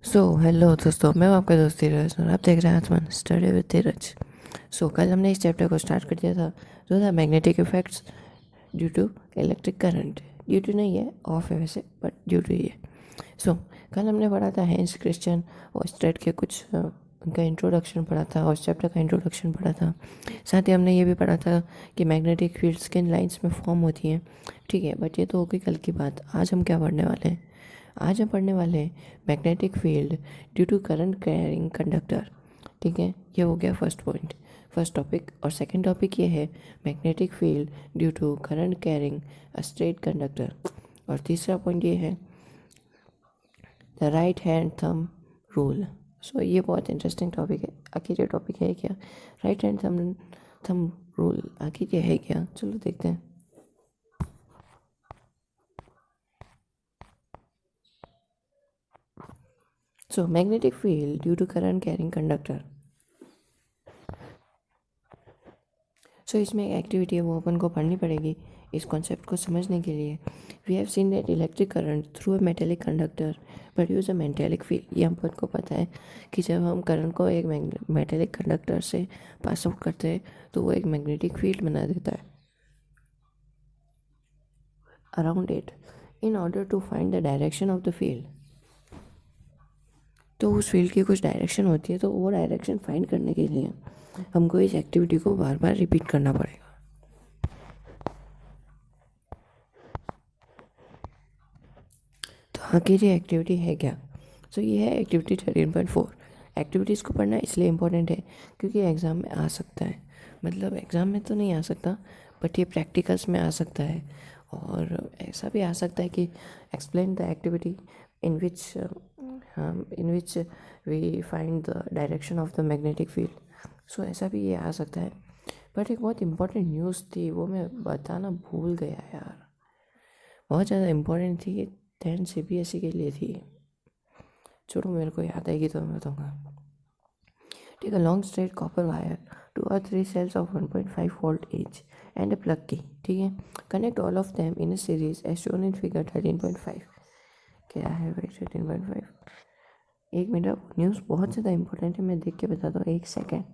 Hello दोस्तों, मैं हूं आपका दोस्त धीरज और आप देख रहे हैं आसमान स्टडी विद धीरज। कल हमने इस चैप्टर को स्टार्ट कर दिया था जो था magnetic effects due to electric current. Due to नहीं है, ऑफ है वैसे, बट ड्यू टू ही है। कल हमने पढ़ा था हैंस क्रिश्चियन ऑयस्टेड के कुछ उनका इंट्रोडक्शन पढ़ा था और चैप्टर का इंट्रोडक्शन पढ़ा था। साथ ही हमने ये भी पढ़ा था कि मैग्नेटिक फील्ड्स किन लाइंस में फॉर्म होती हैं। ठीक है, बट ये तो हो गई कल की बात। आज हम क्या पढ़ने वाले हैं? आज हम पढ़ने वाले हैं magnetic field due to current carrying conductor. ठीक है, ये हो गया फर्स्ट पॉइंट, फर्स्ट टॉपिक। और सेकंड टॉपिक ये है magnetic field due to current carrying a straight conductor. और तीसरा पॉइंट ये है the right hand thumb rule. ये बहुत इंटरेस्टिंग टॉपिक है। आखिर ये टॉपिक है क्या? राइट हैंड थंब रूल आखिर ये है क्या? चलो देखते हैं। Magnetic field due to current carrying conductor. इसमें एक एक्टिविटी है, वो अपन को पढ़नी पड़ेगी इस कॉन्सेप्ट को समझने के लिए। We have seen that electric current through a metallic conductor produce a metallic field. ये अपन को पता है कि जब हम करंट को एक मेटेलिक कंडक्टर से पास आउट करते हैं तो वो एक मैग्नेटिक फील्ड बना देता है around it. In order to find the direction of the field, तो उस फील्ड की कुछ डायरेक्शन होती है, तो वो डायरेक्शन फाइंड करने के लिए हमको इस एक्टिविटी को बार बार रिपीट करना पड़ेगा। तो आखिर ये एक्टिविटी है क्या? ये है एक्टिविटी 13.4। एक्टिविटीज़ को पढ़ना इसलिए इम्पोर्टेंट है क्योंकि एग्ज़ाम में आ सकता है। मतलब एग्ज़ाम में तो नहीं आ सकता, बट ये प्रैक्टिकल्स में आ सकता है। और ऐसा भी आ सकता है कि explain the activity in which we find the direction of the magnetic field. ऐसा भी ये आ सकता है। बट एक बहुत इम्पोर्टेंट न्यूज़ थी, वो मैं बताना भूल गया यार। बहुत ज़्यादा इम्पोर्टेंट थी, 10 CBSE के लिए थी। छोड़ो, मेरे को याद आएगी तो मैं बताऊँगा। Take a long straight copper wire 2 or 3 cells of 1.5 volt each and a plug key। ठीक है, connect all of them in a series as shown in figure 13.5। क्या है भाई 13.5? एक मिनट, न्यूज़ बहुत ज़्यादा इंपॉर्टेंट है, मैं देख के बताता हूँ, एक सेकेंड।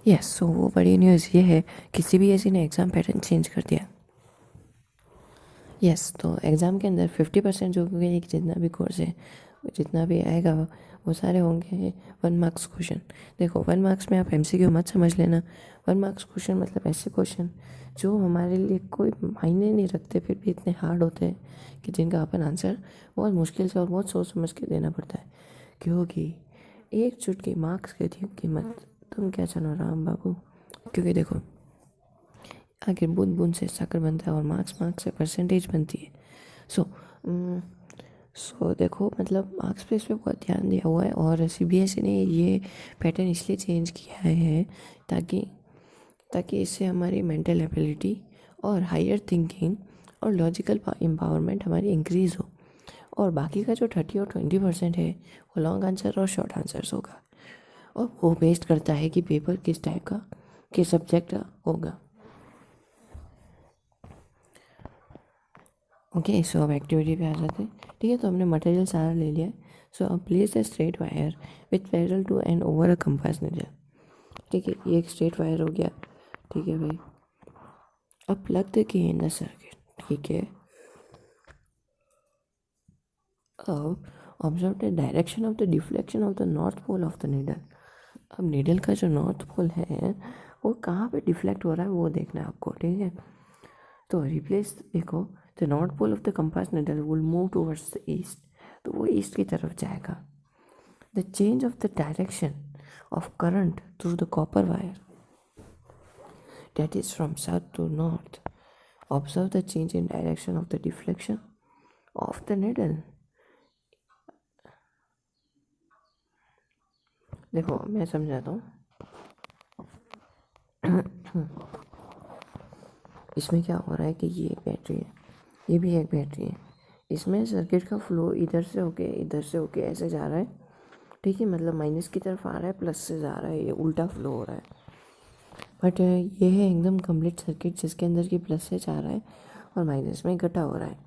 यस, वो बड़ी न्यूज़ ये है कि CBSE ने एग्ज़ाम पैटर्न चेंज कर दिया। तो एग्ज़ाम के अंदर 50% जो भी जितना भी कोर्स है, जितना भी आएगा वो सारे होंगे 1 मार्क्स क्वेश्चन। देखो, 1 मार्क्स में आप MCQ मत समझ लेना। 1 मार्क्स क्वेश्चन मतलब ऐसे क्वेश्चन जो हमारे लिए कोई मायने नहीं रखते, फिर भी इतने हार्ड होते हैं कि जिनका अपन आंसर बहुत मुश्किल से और बहुत सोच समझ के देना पड़ता है। क्योंकि एक चुटकी मार्क्स की थी कीमत, तुम क्या जानो राम बाबू। क्योंकि देखो, आखिर बूंद बूंद से साकर बनता है और मार्क्स मार्क्स से परसेंटेज बनती है। देखो, मतलब मार्क्स पे इस पर बहुत ध्यान दिया हुआ है। और CBSE ने ये पैटर्न इसलिए चेंज किया है ताकि ताकि इससे हमारी मेंटल एबिलिटी और हायर थिंकिंग और लॉजिकल एम्पावरमेंट हमारी इंक्रीज़ हो। और बाकी का जो 30 और 20% है वो लॉन्ग आंसर और शॉर्ट आंसर्स होगा। और वो बेस्ड करता है कि पेपर किस टाइप का, किस सब्जेक्ट का होगा। ओके, अब एक्टिविटी पे आ जाते हैं। ठीक है, तो हमने मटेरियल सारा ले लिया है। अब place a straight wire with parallel to and over a compass needle. ठीक है, ये एक स्ट्रेट वायर हो गया। ठीक है भाई, अब plug the key in the circuit. ठीक है, अब observe the direction of the deflection of the north pole of the needle. अब नीडल का जो नॉर्थ पोल है वो कहाँ पे डिफ्लेक्ट हो रहा है वो देखना है आपको। ठीक है, तो रिप्लेस, देखो, the north pole of the compass needle will move towards the east, तो वो ईस्ट की तरफ जाएगा। The change of the direction of current through the copper wire, that is from south to north. Observe the change in direction of the deflection of the needle. देखो, मैं समझाता हूँ। इसमें क्या हो रहा है कि ये एक बैटरी है, ये भी एक बैटरी है। इसमें सर्किट का फ्लो इधर से होके ऐसे जा रहा है। ठीक है, मतलब माइनस की तरफ आ रहा है, प्लस से जा रहा है, ये उल्टा फ्लो हो रहा है। बट ये है एकदम कंप्लीट सर्किट जिसके अंदर की प्लस से जा रहा है और माइनस में इकट्ठा हो रहा है।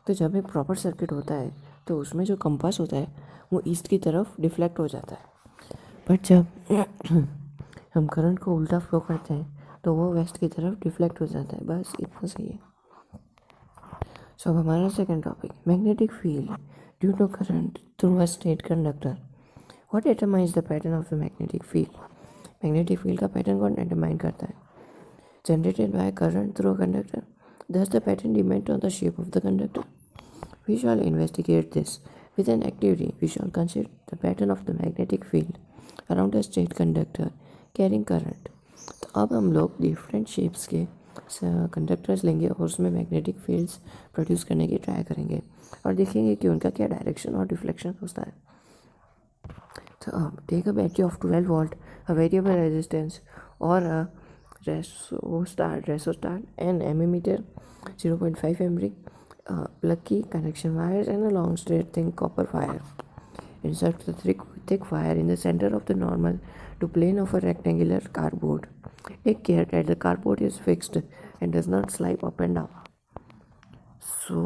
तो जब एक प्रॉपर सर्किट होता है तो उसमें जो कंपास होता है वो ईस्ट की तरफ डिफ्लेक्ट हो जाता है, बट जब हम करंट को उल्टा फ्लो करते हैं तो वो वेस्ट की तरफ डिफ्लेक्ट हो जाता है। बस इतना सही है। सो अब हमारा second topic, magnetic field due to current through a state conductor. What determines the pattern of the magnetic field? Magnetic field का पैटर्न कौन डिटरमाइन करता है? Generated by current through a conductor. Thus the pattern depends on the shape of the conductor. We shall investigate this with an activity. We shall consider the pattern of the magnetic field around a straight conductor carrying current. तो अब हम लोग different shapes के conductors लेंगे और उसमें magnetic fields produce करने की ट्राई करेंगे और देखेंगे कि उनका क्या डायरेक्शन और डिफ्लेक्शन होता है। तो अब take a battery of 12 volt, a variable resistance और a resostat, an ammeter 0.5 Henry, plug key, connection wires and a long straight thin copper wire. Insert the thick wire in the center of the normal to plane of a rectangular cardboard. Take care that the cardboard is fixed and does not slide up and down. So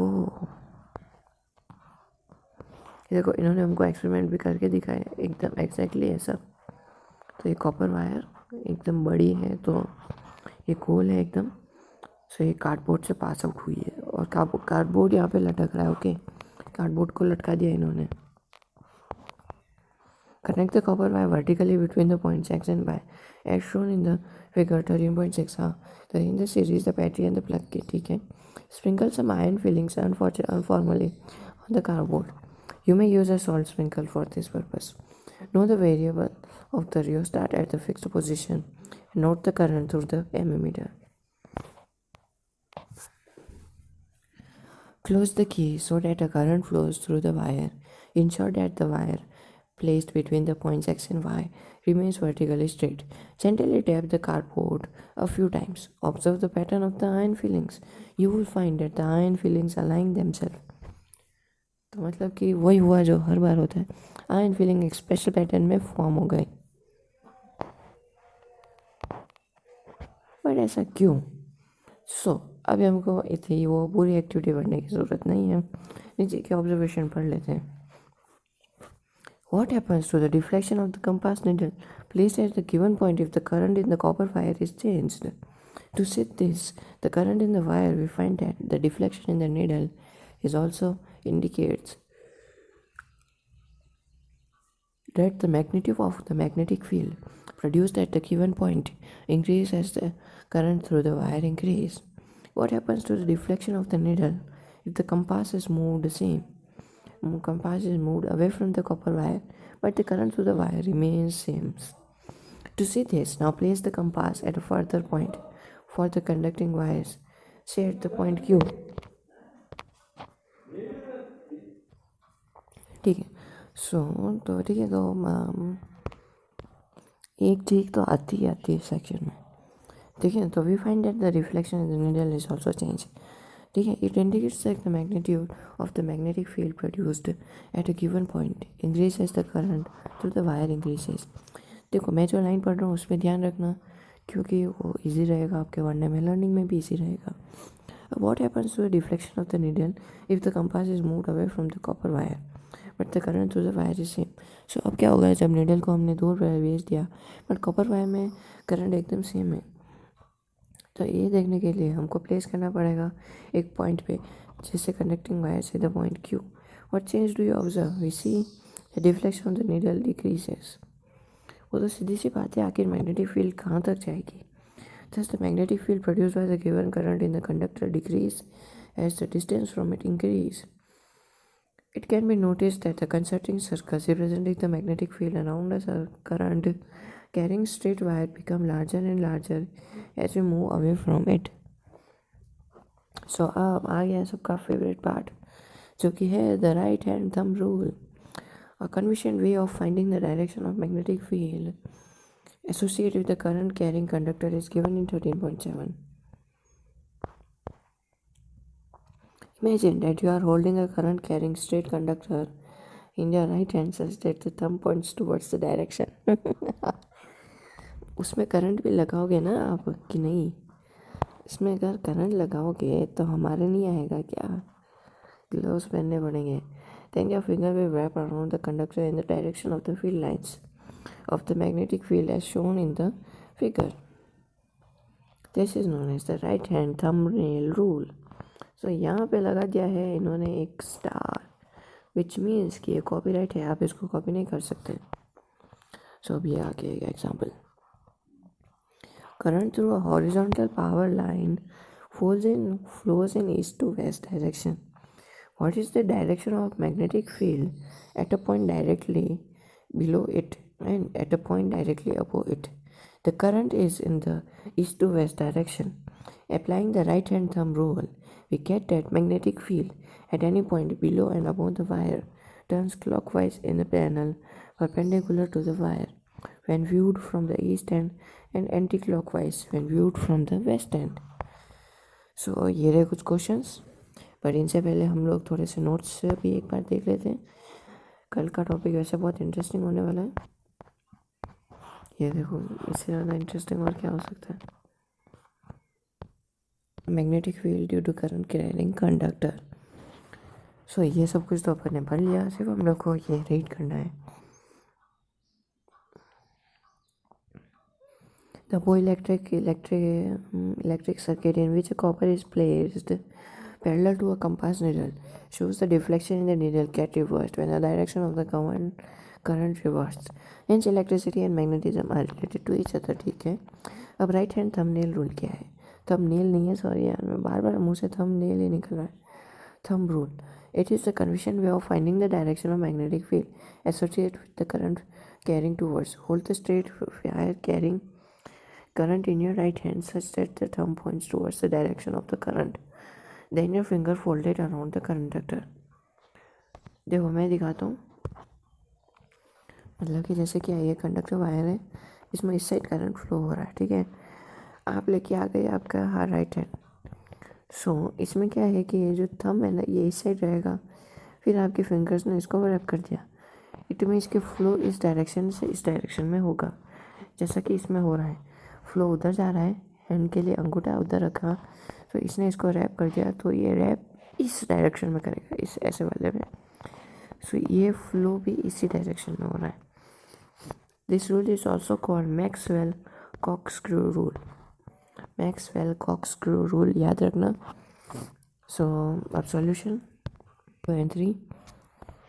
देखो इन्होंने हमको experiment भी करके दिखाया एकदम exactly ऐसा। तो ये कॉपर वायर एकदम बड़ी है, तो ये गोल है एकदम। सो ये कार्डबोर्ड से पास आउट हुई है और कार्डबोर्ड यहाँ पे लटक रहा है। ओके, कार्डबोर्ड को लटका दिया इन्होंने। Connect the copper wire vertically between the points X and Y as shown in the figure 13.6। हाँ, तो in the series the battery and the plug की, ठीक है। Sprinkle some iron filings uniformly on the cardboard. You may use a salt sprinkle for this purpose. Know the variable of the rheostat at the fixed position. Note the current through the ammeter. Close the key so that the current flows through the wire. Ensure that the wire placed between the points X and Y remains vertically straight. Gently tap the cardboard a few times. Observe the pattern of the iron fillings. You will find that the iron fillings align themselves. तो मतलब कि वही हुआ जो हर बार होता है, iron filling एक special pattern में फॉर्म हो गई। बट ऐसा क्यों? अभी हमको इतनी वो पूरी एक्टिविटी पढ़ने की ज़रूरत नहीं है, नीचे के ऑब्जर्वेशन पढ़ लेते हैं। What happens to the deflection of the compass needle placed at the given point if the current in the copper wire is changed? To see this, the current in the wire, we find that the deflection in the needle is also indicates that the magnitude of the magnetic field produced at the given point increases as the current through the wire increases. What happens to the deflection of the needle if the compass is moved away from the copper wire, but the current through the wire remains same? To see this, now place the compass at a further point for the conducting wires, say at the point Q. ठीक है। तो ठीक है, तो एक ठीक तो आती है सेक्शन में, ठीक है। तो we find that the reflection in the needle is also change, ठीक है। It indicates that the magnitude of the magnetic field produced at a given point increases the current through the wire increases. देखो मैं जो line पढ़ रहा हूँ उसमें ध्यान रखना, क्योंकि वो इजी रहेगा आपके पढ़ने में, लर्निंग में भी इजी रहेगा। What happens to the deflection of the needle if the compass is moved away from the copper wire, but the current through the wire is same? So अब क्या होगा जब नीडल को हमने दूर भेज दिया बट कॉपर वायर में करंट एकदम सेम है, तो ये देखने के लिए हमको प्लेस करना पड़ेगा एक पॉइंट पे जिससे कंडक्टिंग वायर से the point Q। What change do you observe? We see the deflection of the needle decreases. वो तो सीधी सी बात है, आखिर मैग्नेटिक फील्ड कहाँ तक जाएगी? Thus, the magnetic field produced by the given current in the conductor decrease as the distance from it increase. It can be noticed that the concentric circles representing the magnetic field around a current carrying straight wire become larger and larger as we move away from it. So अब आ गया सबका favourite part, जो कि है the right hand thumb rule. A convenient way of finding the direction of magnetic field associated with the current carrying conductor is given in 13.7. Imagine that you are holding a current carrying straight conductor in your right hand such that the thumb points towards the direction. उसमें current भी लगाओगे ना आप कि नहीं? इसमें अगर current लगाओगे तो हमारे नहीं आएगा क्या? ग्लव्स पहनने पड़ेंगे. Then your finger will wrap around the conductor in the direction of the field lines of the magnetic field as shown in the figure. This is known as the right hand thumbnail rule. So यहाँ पे लगा दिया है इन्होंने एक star, which means कि ये copyright है, आप इसको कॉपी नहीं कर सकते. सो अभी आगे एक example. Current through a horizontal power line flows in east to west direction. What is the direction of magnetic field at a point directly below it and at a point directly above it? The current is in the east to west direction. Applying the right hand thumb rule, we get that magnetic field at any point below and above the wire turns clockwise in a panel perpendicular to the wire when viewed from the east end and anti-clockwise when viewed from the west end. So ये रहे कुछ questions, पर इनसे पहले हम लोग थोड़े से नोट्स भी एक बार देख लेते हैं. कल का टॉपिक वैसे बहुत इंटरेस्टिंग होने वाला है. ये देखो, इससे ज़्यादा इंटरेस्टिंग और क्या हो सकता है. Magnetic field due to current carrying conductor. So ये सब कुछ तो अपन ने पढ़ लिया, सिर्फ हम लोग को ये रीड करना है. The electric circuit in which a copper is placed parallel to a compass needle shows the deflection in the needle get reversed when the direction of the current reversed. Hence electricity and magnetism are related to each other. ठीक है. अब right hand thumbnail rule क्या है? Thumbnail नहीं है, sorry यार, मैं बार बार मुँह से थंबनेल ही निकल रहा है. Thumb rule. It is the conventional way of finding the direction of magnetic field associated with the current carrying towards. Hold the straight wire carrying current in your right hand such that the thumb points towards the direction of the current. Then your finger folded around the conductor. देखो मैं दिखाता हूँ. मतलब कि जैसे कि ये conductor wire है, इसमें इस साइड करंट फ्लो हो रहा है. ठीक है. आप लेके आ गए आपका हाँ राइट हैंड. सो इसमें क्या है कि ये जो थंब है ना, ये इस साइड रहेगा. फिर आपके फिंगर्स ने इसको रैप कर दिया. इट मीन्स कि फ्लो इस डायरेक्शन से इस डायरेक्शन में होगा, जैसा कि इसमें हो रहा है. फ्लो उधर जा रहा है, हैंड के लिए अंगूठा उधर रखा, तो इसने इसको रैप कर दिया, तो ये रैप इस डायरेक्शन में करेगा, इस ऐसे वाले में. सो ये फ्लो भी इसी डायरेक्शन में हो रहा है. This rule is also called Maxwell corkscrew rule. Maxwell corkscrew rule याद रखना. सो अब solution 2 and 3.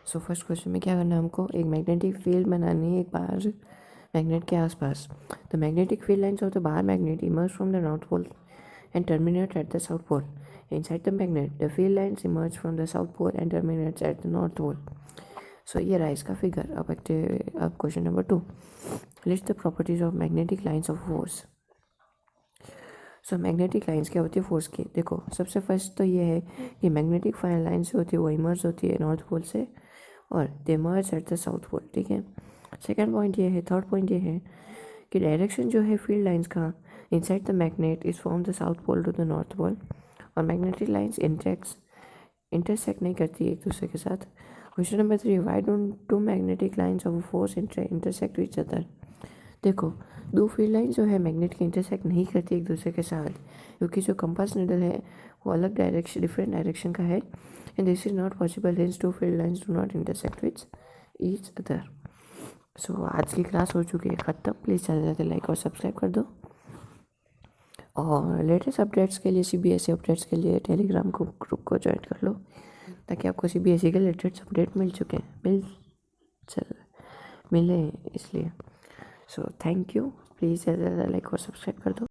So first question में क्या करना है हमको? एक मैग्नेटिक फील्ड बनानी है एक बार मैग्नेट के आसपास. The magnetic field lines of the bar magnet emerge from the north pole and terminate at the south pole. Inside the magnet, the field lines emerge from the south pole and terminates at the north pole. So ये रहा इसका figure. अब question number 2. List the properties of magnetic lines of force. So magnetic lines क्या होती है force की? देखो सबसे फर्स्ट तो ये है कि मैग्नेटिक फायर लाइन्स होती है वो इमर्ज होती है नॉर्थ पोल से और they emerge at the south pole. ठीक है. सेकेंड पॉइंट ये है, थर्ड पॉइंट ये है कि डायरेक्शन जो है फील्ड लाइन्स का inside the magnet is from the south pole to the north pole. और मैग्नेटिक लाइन्स इंटरसेक्ट नहीं करती एक दूसरे के साथ. Question number 3. Why don't two magnetic lines of force intersect which other? देखो दो फील्ड लाइन जो है मैग्नेट के इंटरसेक्ट नहीं करती एक दूसरे के साथ, क्योंकि जो कंपास नीडल है वो अलग डायरेक्शन डिफरेंट डायरेक्शन का है. And this is not possible hence two field lines do not intersect which each other. So आज की क्लास हो चुकी है ख़त्म. प्लीज़ चले जाते लाइक और सब्सक्राइब कर दो. और लेटेस्ट अपडेट्स के लिए CBSE अपडेट्स के लिए टेलीग्राम ग्रुप को ज्वाइन कर लो, ताकि आपको CBSE के लेटेस्ट अपडेट मिले इसलिए. So thank you. Please like और सब्सक्राइब कर दो.